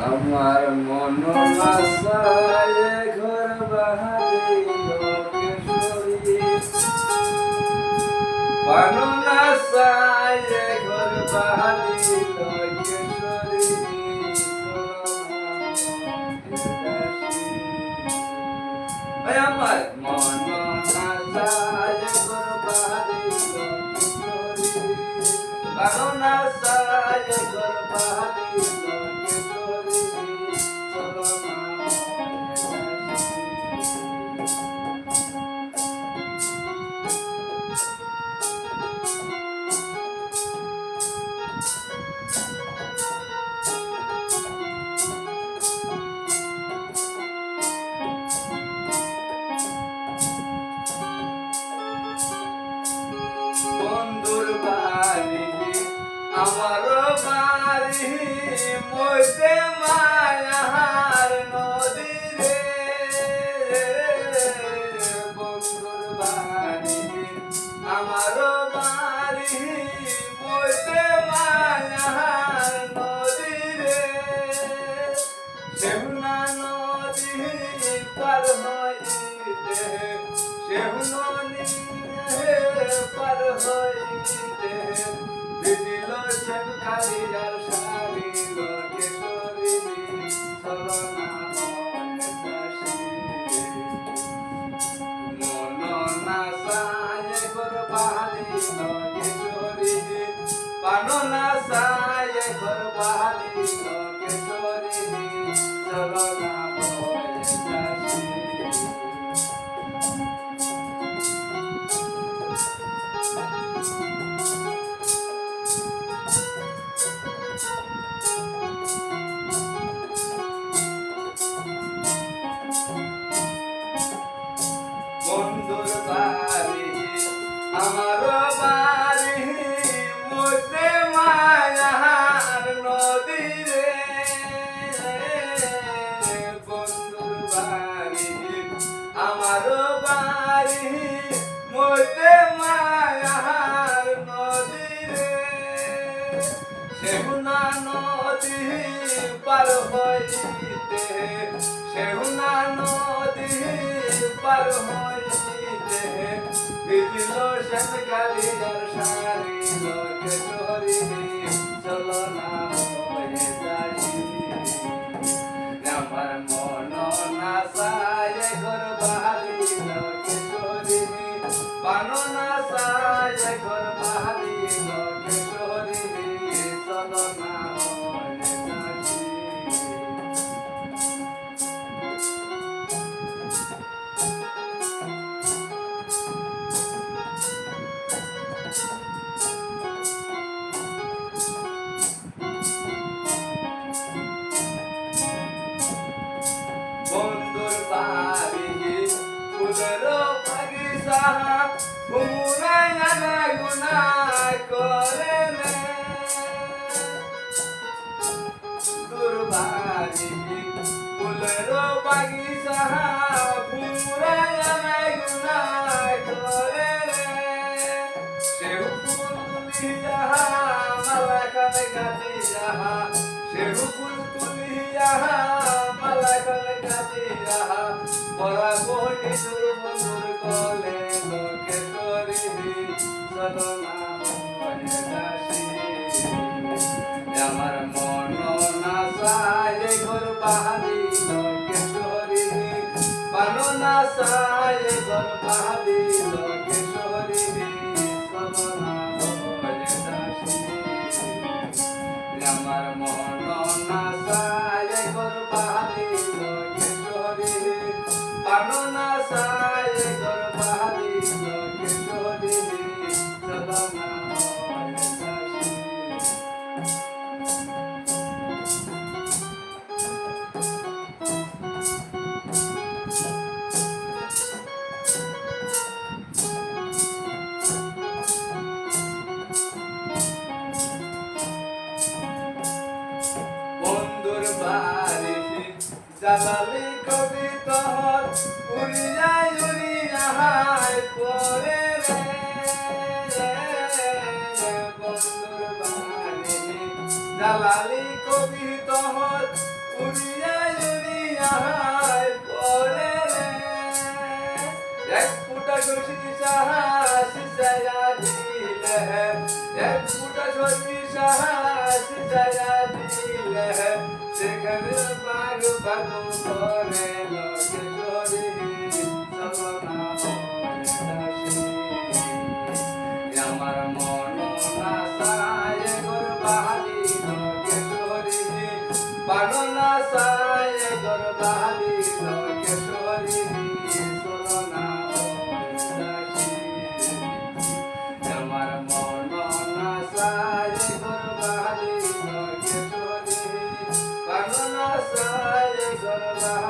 আমার মন আশায় ঘর বাহারি লোকেশ্বরী পানন আশায় ঘর বাহারি লোকেশ্বরী আমার মন আশায় ঘর বাহারি লোকেশ্বরী পানন আশায় ঘর বাহারি বন্ধুর বাড়ি আমার বাড়ি মইতে মায়ার নদী রে বন্ধুর বাড়ি আমার বাড়ি মইতে মায়ার নদী রে সেহুনা নদী পার হইতে সেহুনা পার হইতে ভিজিল সেন কালিয়ার শাড়ি লোকেশ্বরী চলনা মন নাসায় ঘর বাহারি লোকেশ্বরী পাননা সায় ঘর বাহারি লোকেশ্বরী চলনা বন্ধুর বাড়ি আমার বাড়ি মধ্যে মায়ার নদী রে বন্ধুর বাড়ি আমার বাড়ি মধ্যে মায়ার নদী রে সেহুনা নদী পার হইতে সেহুনা নদী পার হইতে ভিজিল সেন কালিয়ার শাড়ি লোকেশ্বরী চলনা হয়ে যাই আমার মন নাসায় ঘর বাহারি লোকেশ্বরী পাননা সায় ঘর বাহারি লোকেশ্বরী চলনা হয়ে যাই বন্ধুর বাড়ি ফুলের বাগিচা ঘুমুরায় না গুনা করে রে তোর বাড়ি ফুলের বাগিচা ঘুমুরায় না গুনা করে রে সেও ফুল তুলিয়া মালা কানে গাছিয়া সেও ফুল তুলিয়া মালা কানে গাছিয়া পরা কোটি তোর বন্ধুর কলে লোকেশ্বরী চলনা হয়ে যাসি আমার মন নাসায় ঘর বাহারি লোকেশ্বরী পাননা সায় ঘর বাহারি লোকেশ্বরী চলনা হয়ে যাসি আমার মন নাসায় ঘর বাহারি লোকেশ্বরী পাননা সায় ঘর বাহারি লোকেশ্বরী চলনা হয়ে যাসি বন্ধুর বাড়ি জালালি কবিতা উড়িয়ায় উড়িয়ায় পরে রে বন্ধুর বাড়ি জালালি কবিতা সিজায়া দিলে সেখানে বাঘ বাগুন করে লোকেশ্বরী চলনা আমার মন নাসায় গর্বাহারি লোকেশ্বরী পাননা সায় গর্বাহারি লোকেশ্বরী চলনা আমার মন নাসায় গর্বাহারি লোকেশ্বরী পাননা সায় গর্বাহারি